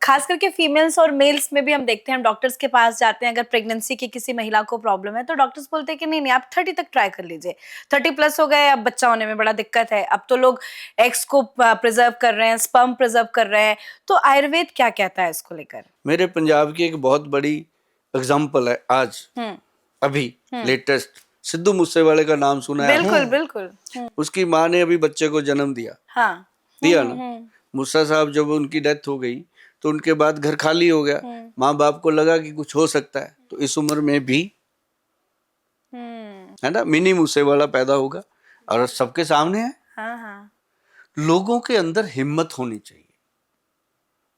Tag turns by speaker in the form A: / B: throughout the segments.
A: खास करके फीमेल्स और मेल्स में भी हम देखते हैं, हम डॉक्टर्स के पास जाते हैं, अगर प्रेगनेंसी की किसी महिला को प्रॉब्लम है तो डॉक्टर्स बोलते हैं कि नहीं नहीं आप 30 तक ट्राई कर लीजिए, 30+ हो गए, अब बच्चा होने में बड़ा दिक्कत है, अब तो लोग एग्स को प्रिजर्व कर रहे हैं, स्पर्म प्रिजर्व कर रहे हैं, तो आयुर्वेद क्या कहता है इसको लेकर?
B: मेरे पंजाब की एक बहुत बड़ी एग्जाम्पल है आज, अभी लेटेस्ट, सिद्धू मूसेवाले का नाम सुना है?
A: बिल्कुल बिल्कुल।
B: उसकी माँ ने अभी बच्चे को जन्म दिया।
A: हाँ।
B: दिया ना। मूसा साहब जब उनकी डेथ हो गई तो उनके बाद घर खाली हो गया। माँ बाप को लगा कि कुछ हो सकता है, तो इस उम्र में भी है ना मिनी मूसेवाला पैदा होगा और सबके सामने है।
A: हाँ।
B: लोगों के अंदर हिम्मत होनी चाहिए।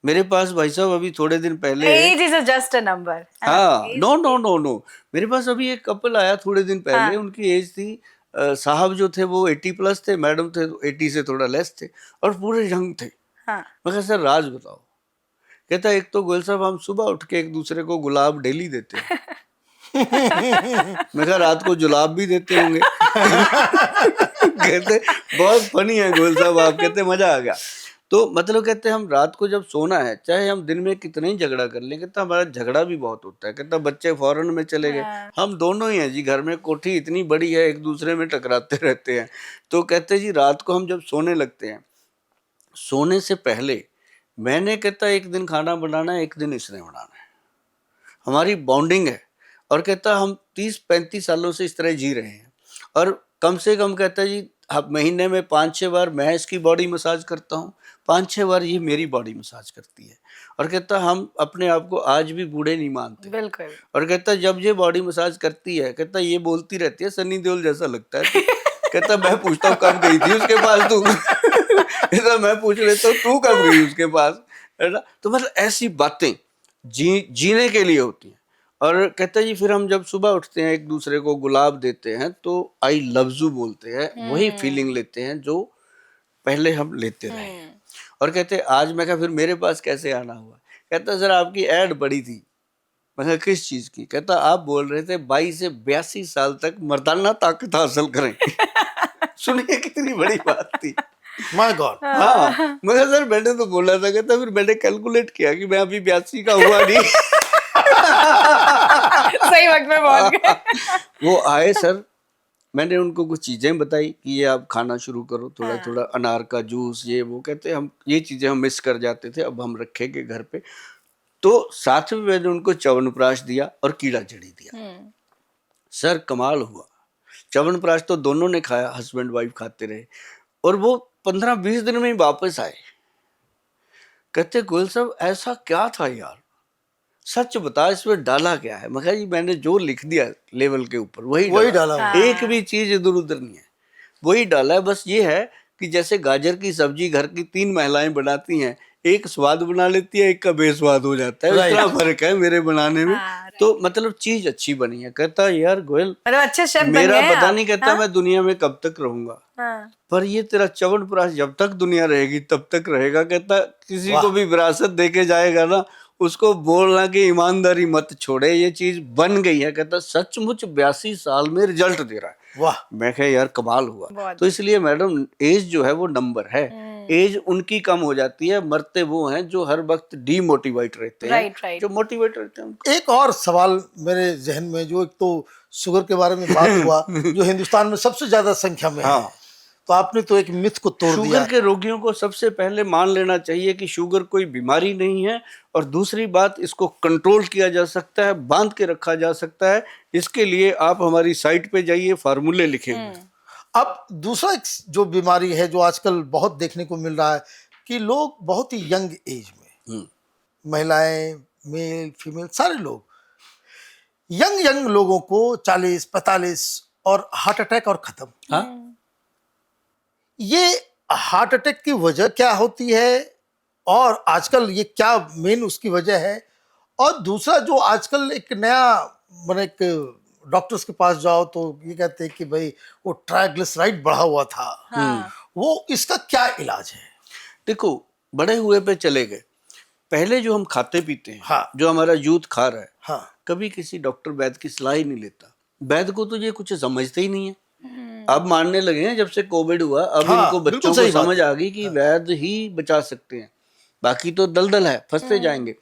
B: मेरे पास भाई साहब अभी थोड़े दिन पहले,
A: age is just a number.
B: हाँ, नो, मेरे पास अभी एक कपल आया थोड़े दिन पहले। उनकी एज थी, साहब जो थे वो 80+ थे, मैडम थे 80 से थोड़ा लेस थे और पूरे यंग थे। मैं कहा सर राज बताओ। कहता एक तो गोयल साहब हम सुबह उठ के एक दूसरे को गुलाब डेली देते हैं। मैं कहा रात को जुलाब भी देते होंगे। कहते बहुत फनी है गोयल साहब आप। कहते मजा आ गया। तो मतलब कहते हम रात को जब सोना है, चाहे हम दिन में कितना ही झगड़ा कर लें, कहता हमारा झगड़ा भी बहुत होता है। कहता बच्चे फॉरेन में चले गए, हम दोनों ही हैं जी घर में, कोठी इतनी बड़ी है, एक दूसरे में टकराते रहते हैं। तो कहते जी रात को हम जब सोने लगते हैं, सोने से पहले मैंने कहता एक दिन खाना बनाना है, एक दिन इसने बनाना है, हमारी बॉन्डिंग है। और कहता हम 30-35 सालों से इस तरह जी रहे हैं और कम से कम कहता जी अब महीने में 5-6 बार मैं इसकी बॉडी मसाज करता हूँ, 5-6 बार ये मेरी बॉडी मसाज करती है। और कहता हम अपने आप को आज भी बूढ़े नहीं मानते।
A: बिल्कुल।
B: और कहता जब ये बॉडी मसाज करती है, कहता ये बोलती रहती है सन्नी देओल जैसा लगता है। कहता मैं पूछता हूँ कब गई थी उसके पास तू? कहता मैं पूछ लेता हूँ तू कब गई उसके पास, है ना। तो मतलब ऐसी बातें जीने के लिए होती हैं। और कहता जी फिर हम जब सुबह उठते हैं एक दूसरे को गुलाब देते हैं तो आई लव यू बोलते हैं, वही फीलिंग लेते हैं जो पहले हम लेते रहे। और कहते आज मैं कहा फिर मेरे पास कैसे आना हुआ? कहता सर आपकी ऐड पड़ी थी। मैं कहा किस चीज की? कहता आप बोल रहे थे 22 से 82 साल तक मर्दाना ताकत हासिल करें। सुनिए कितनी बड़ी बात थी।
C: My God.
B: हाँ मगर सर मैंने तो बोला था। कहता फिर मैंने कैलकुलेट किया कि मैं अभी 82 का हुआ नहीं।
A: सही वक्त में पहुंच गए।
B: वो आए सर, मैंने उनको कुछ चीजें बताई कि ये आप खाना शुरू करो, थोड़ा थोड़ा अनार का जूस, ये वो। कहते हम ये चीजें हम मिस कर जाते थे, अब हम रखेंगे घर पे। तो साथ में मैंने उनको च्यवनप्राश दिया और कीड़ा जड़ी दिया। सर कमाल हुआ। च्यवनप्राश तो दोनों ने खाया, हस्बैंड वाइफ खाते रहे और वो 15-20 दिन में ही वापस आए। कहते गोयल साहब ऐसा क्या था यार, सच बता इसमें डाला क्या है? मैं कहा जी मैंने जो लिख दिया लेवल के ऊपर वही डाला। एक भी चीज इधर उधर नहीं है, वही डाला है। बस ये है कि जैसे गाजर की सब्जी घर की 3 महिलाएं बनाती हैं, एक स्वाद बना लेती है, एक का बेस्वाद हो जाता है। इतना फर्क है मेरे बनाने में। तो मतलब चीज अच्छी बनी है। कहता यार गोयल
A: अच्छे शेफ
B: मेरा पता नहीं, कहता मैं दुनिया में कब तक रहूंगा, पर ये तेरा च्यवनप्राश जब तक दुनिया रहेगी तब तक रहेगा। कहता किसी को भी विरासत देके जाएगा ना, उसको बोलना कि ईमानदारी मत छोड़े, ये चीज बन गई है। कहता सचमुच 82 साल में रिजल्ट दे रहा है। वाह। मैं कहा यार कमाल हुआ। तो इसलिए मैडम एज जो है वो नंबर है। एज उनकी कम हो जाती है, मरते वो हैं जो हर वक्त डीमोटिवेट रहते हैं। जो मोटिवेट रहते हैं।
C: एक और सवाल मेरे जहन में, जो एक तो शुगर के बारे में बात हुआ जो हिंदुस्तान में सबसे ज्यादा संख्या में है, तो आपने तो एक मिथ को तोड़ दिया।
B: शुगर के रोगियों को सबसे पहले मान लेना चाहिए कि शुगर कोई बीमारी नहीं है, और दूसरी बात इसको कंट्रोल किया जा सकता है, बांध के रखा जा सकता है। इसके लिए आप हमारी साइट पे जाइए, फार्मूले लिखे हुए।
C: अब दूसरा एक जो बीमारी है जो आजकल बहुत देखने को मिल रहा है कि लोग बहुत ही यंग एज में, महिलाएं, मेल, फीमेल, सारे लोग, यंग लोगों को 40-45 और हार्ट अटैक और खत्म। ये हार्ट अटैक की वजह क्या होती है और आजकल ये क्या मेन उसकी वजह है? और दूसरा जो आजकल एक नया, मैंने एक डॉक्टर्स के पास जाओ तो ये कहते हैं कि भाई वो ट्राइग्लिसराइड बढ़ा हुआ था। वो इसका क्या इलाज है?
B: देखो बड़े हुए पे चले गए, पहले जो हम खाते पीते हैं, जो हमारा यूथ खा रहा है, कभी किसी डॉक्टर वैद्य की सलाह ही नहीं लेता। वैद्य को तो ये कुछ समझते ही नहीं है। अब मानने लगे हैं जब से कोविड हुआ, अब इनको बच्चों को समझ आ गई कि वैद्य ही बचा सकते हैं। बाकी तो दलदल है, फंसते जाएंगे।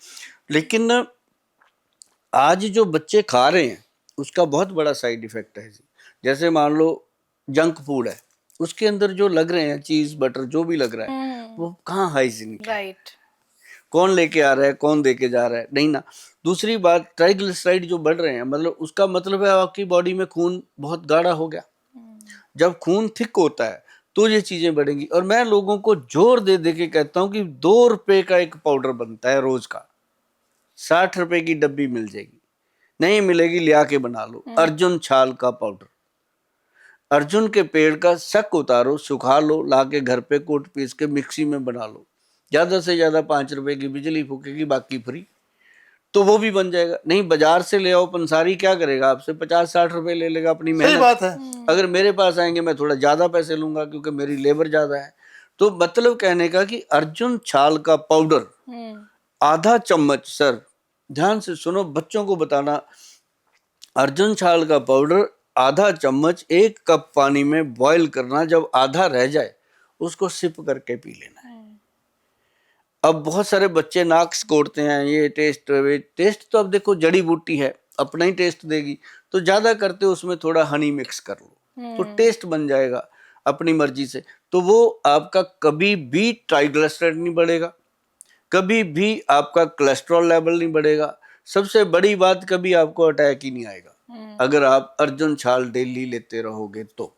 B: लेकिन आज जो बच्चे खा रहे हैं उसका बहुत बड़ा साइड इफेक्ट है जी। जैसे मान लो जंक फूड है, उसके अंदर जो लग रहे हैं चीज बटर जो भी लग रहा है वो कहाँ हाइजीनिक है,
A: राइट।
B: कौन लेके आ रहा है, कौन दे के जा रहा है, नहीं ना। दूसरी बात, ट्राइग्लिसराइड जो बढ़ रहे हैं, मतलब उसका मतलब है आपकी बॉडी में खून बहुत गाढ़ा हो गया। जब खून थिक होता है तो ये चीजें बढ़ेंगी। और मैं लोगों को जोर दे दे के कहता हूँ कि 2 रुपए का एक पाउडर बनता है रोज का, 60 रुपए की डब्बी मिल जाएगी, नहीं मिलेगी लिया के बना लो। अर्जुन छाल का पाउडर, अर्जुन के पेड़ का शक उतारो, सुखा लो, ला के घर पे कूट पीस के मिक्सी में बना लो, ज्यादा से ज्यादा 5 रुपए की बिजली फूकेगी, बाकी फ्री, तो वो भी बन जाएगा। नहीं बाजार से ले आओ, पंसारी क्या करेगा आपसे, 50-60 रुपए ले लेगा अपनी
C: सही
B: मेहनत।
C: बात है।
B: अगर मेरे पास आएंगे मैं थोड़ा ज्यादा पैसे लूंगा क्योंकि मेरी लेबर ज्यादा है। तो मतलब कहने का कि अर्जुन छाल का पाउडर आधा चम्मच, सर ध्यान से सुनो, बच्चों को बताना, अर्जुन छाल का पाउडर आधा चम्मच 1 कप पानी में बॉईल करना, जब आधा रह जाए उसको सिप करके पी लेना है। अब बहुत सारे बच्चे नाक कोड़ते हैं, ये टेस्ट टेस्ट, तो अब देखो जड़ी बूटी है, अपना ही टेस्ट देगी, तो ज्यादा करते उसमें थोड़ा हनी मिक्स कर लो तो टेस्ट बन जाएगा अपनी मर्जी से। तो वो आपका कभी भी ट्राइग्लिसराइड नहीं बढ़ेगा, कभी भी आपका कोलेस्ट्रॉल लेवल नहीं बढ़ेगा, सबसे बड़ी बात कभी आपको अटैक ही नहीं आएगा अगर आप अर्जुन छाल डेली लेते रहोगे तो।